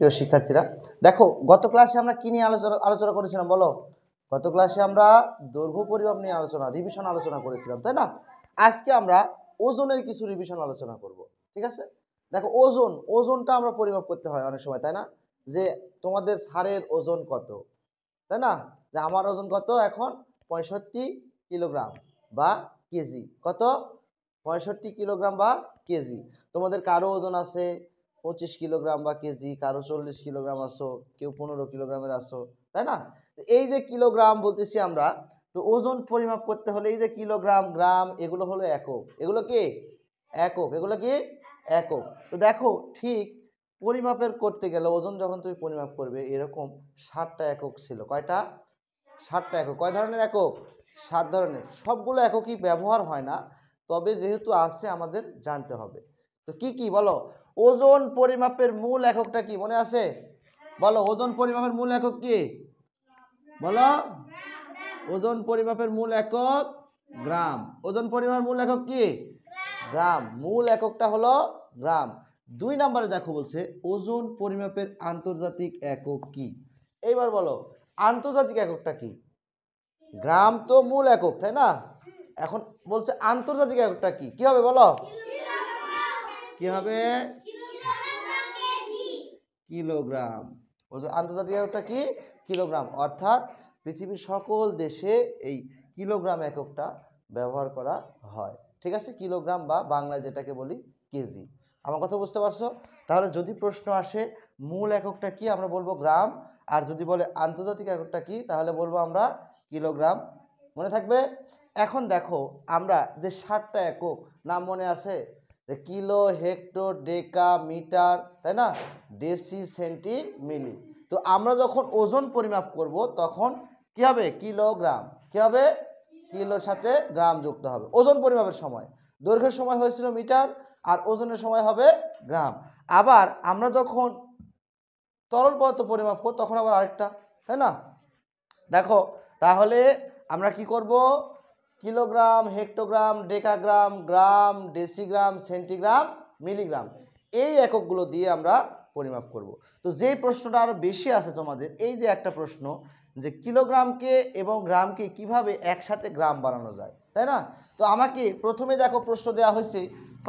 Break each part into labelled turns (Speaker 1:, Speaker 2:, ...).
Speaker 1: প্রিয় শিক্ষার্থীরা, দেখো গত ক্লাসে আমরা কি নিয়ে আলোচনা করেছিলাম বলো? গত ক্লাসে আমরা দৈর্ঘ্য পরিমাপ নিয়ে রিভিশন আলোচনা করেছিলাম, তাই না? আজকে আমরা ওজনের কিছু রিভিশন আলোচনা করব, ঠিক আছে? দেখো ওজনটা আমরা পরিমাপ করতে হয় অনেক সময়, তাই না? যে তোমাদের স্যারের ওজন কত, তাই না? যে আমার ওজন কত এখন 65 কিলোগ্রাম বা কেজি, কত? 65 কিলোগ্রাম বা কেজি। তোমাদের কারো ওজন আছে 25 কিলোগ্রাম বা কেজি, কারো 40 কিলোগ্রাম আসো, কেউ 15 কিলোগ্রামের আসো, তাই না? এই যে কিলোগ্রাম বলতেছি আমরা, তো ওজন পরিমাপ করতে হলে এই যে কিলোগ্রাম, গ্রাম, এগুলো হলো একক। এগুলো কি একক? এগুলো কি একক? তো দেখো ঠিক পরিমাপের করতে গেলে ওজন যখন তুমি পরিমাপ করবে এরকম 7টা একক ছিল। কয়টা? 7টা একক। কয় ধরনের একক? 7 ধরনের। সবগুলো এককই ব্যবহার হয় না, তবে যেহেতু আছে আমাদের জানতে হবে। তো কি কি বলো? ওজন পরিমাপের মূল এককটা কি মনে আছে? বলো, ওজন পরিমাপের মূল একক কি? বলো, ওজন পরিমাপের মূল একক গ্রাম। ওজন পরিমাপের মূল একক কি? গ্রাম। মূল এককটা হলো গ্রাম। 2 নম্বরে দেখো বলছে ওজন পরিমাপের আন্তর্জাতিক একক কি? এইবার বলো আন্তর্জাতিক এককটা কি? গ্রাম তো মূল একক, তাই না? এখন বলছে আন্তর্জাতিক এককটা কি? কি হবে বলো? কি হবে? কিলোগ্রাম। বলছে আন্তর্জাতিক এককটা কি? কিলোগ্রাম। অর্থাৎ পৃথিবীর সকল দেশে এই কিলোগ্রাম এককটা ব্যবহার করা হয়, ঠিক আছে? কিলোগ্রাম বা বাংলায় যেটাকে বলি কেজি। আমার কথা বুঝতে পারছো? তাহলে যদি প্রশ্ন আসে মূল এককটা কি, আমরা বলবো গ্রাম। আর যদি বলে আন্তর্জাতিক এককটা কি, তাহলে বলবো আমরা কিলোগ্রাম। মনে থাকবে? এখন দেখো আমরা যে 7টা একক নাম মনে আছে, যে কিলো, হেক্টর, ডেকা, মিটার, তাই না? ডেসি, সেন্টি, মিলি। তো আমরা যখন ওজন পরিমাপ করব তখন কি হবে? কিলোগ্রাম। কি হবে? কিলোর সাথে গ্রাম যুক্ত হবে ওজন পরিমাপের সময়। দৈর্ঘ্যের সময় হয়েছিল মিটার, আর ওজনের সময় হবে গ্রাম। আবার আমরা যখন তরল পদার্থ পরিমাপ করব তখন আবার আরেকটা, তাই না? দেখো তাহলে আমরা কি করব? কিলোগ্রাম, হেক্টোগ্রাম, ডেকাগ্রাম, গ্রাম, ডেসিগ্রাম, সেন্টিগ্রাম, মিলিগ্রাম, এই এককগুলো দিয়ে আমরা পরিমাপ করব। তো যেই প্রশ্নটা আরো বেশি আছে তোমাদের, এই যে একটা প্রশ্ন যে কিলোগ্রামকে এবং গ্রামকে কিভাবে একসাথে গ্রাম বানানো যায়, তাই না? তো আমাকে প্রথমে দেখো প্রশ্ন দেওয়া হয়েছে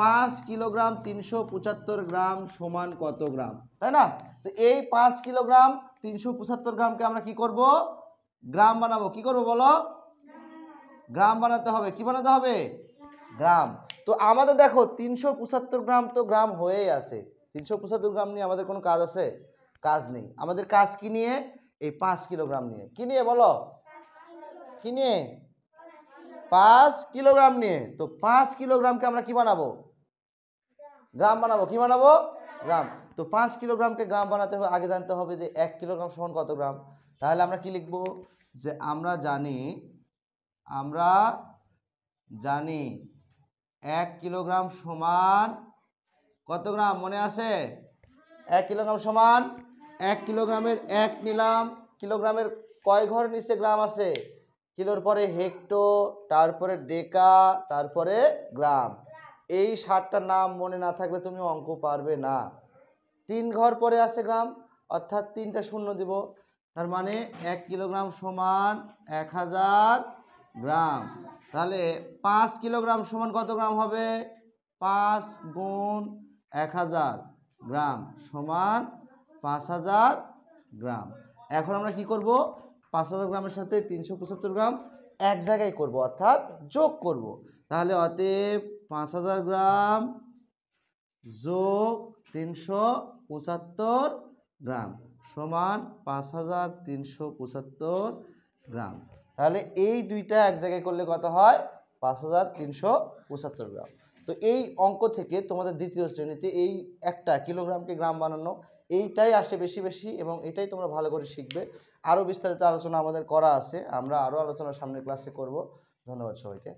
Speaker 1: 5 কিলোগ্রাম 375 গ্রাম সমান কত গ্রাম, তাই না? তো এই 5 কিলোগ্রাম 375 গ্রামকে আমরা কি করব? গ্রাম বানাবো। কি করব বলো? গ্রাম বানাতে হবে। কি বানাতে হবে? গ্রাম। তো আমাদের দেখো 375 গ্রাম তো গ্রাম হয়েই আছে। 375 গ্রাম নিয়ে আমাদের কোনো কাজ আছে? কাজ নেই। আমাদের কাজ কি নিয়ে? এই 5 কিলোগ্রাম নিয়ে। কি নিয়ে বলো? কি নিয়ে? 5 কিলোগ্রাম নিয়ে। তো 5 কিলোগ্রামকে আমরা কি বানাবো? গ্রাম বানাবো। কি বানাবো? গ্রাম। তো 5 কিলোগ্রামকে গ্রাম বানাতে হবে আগে জানতে হবে যে 1 কিলোগ্রাম সমান কত গ্রাম। তাহলে আমরা কি লিখবো? যে আমরা জানি 1 কিলোগ্রাম সমান কত গ্রাম মনে আছে? 1 কিলোগ্রাম সমান 1 কিলোগ্রামের 1 নিলাম। কিলোগ্রামের কয় ঘর নিচে গ্রাম আছে? কিলোর পরে হেক্টো, তারপরে ডেকা, তারপরে গ্রাম। এই 7টার নাম মনে না থাকলে তুমি অঙ্ক পারবে না। 3 ঘর পরে আছে গ্রাম, অর্থাৎ 3টা শূন্য দিব। তার মানে 1 কিলোগ্রাম সমান 1000 গ্রাম। তাহলে 5 কিলোগ্রাম সমান কত গ্রাম হবে? 5 গুণ 1000 গ্রাম সমান 5000 গ্রাম। এখন আমরা কি করব? 5000 গ্রামের সাথে 375 গ্রাম এক জায়গায় করব, অর্থাৎ যোগ করব। তাহলে অতএব 5000 গ্রাম যোগ 375 গ্রাম সমান 5375 গ্রাম। তাহলে এই দুইটা এক জায়গায় করলে কত হয়? 5375 গ্রাম। তো এই অঙ্ক থেকে তোমাদের দ্বিতীয় শ্রেণীতে এই একটা কিলোগ্রামকে গ্রাম বানানো এইটাই আসে বেশি বেশি, এবং এটাই তোমরা ভালো করে শিখবে। আরো বিস্তারিত আলোচনা আমাদের করা আছে, আমরা আরো আলোচনা সামনের ক্লাসে করব। ধন্যবাদ সবাইকে।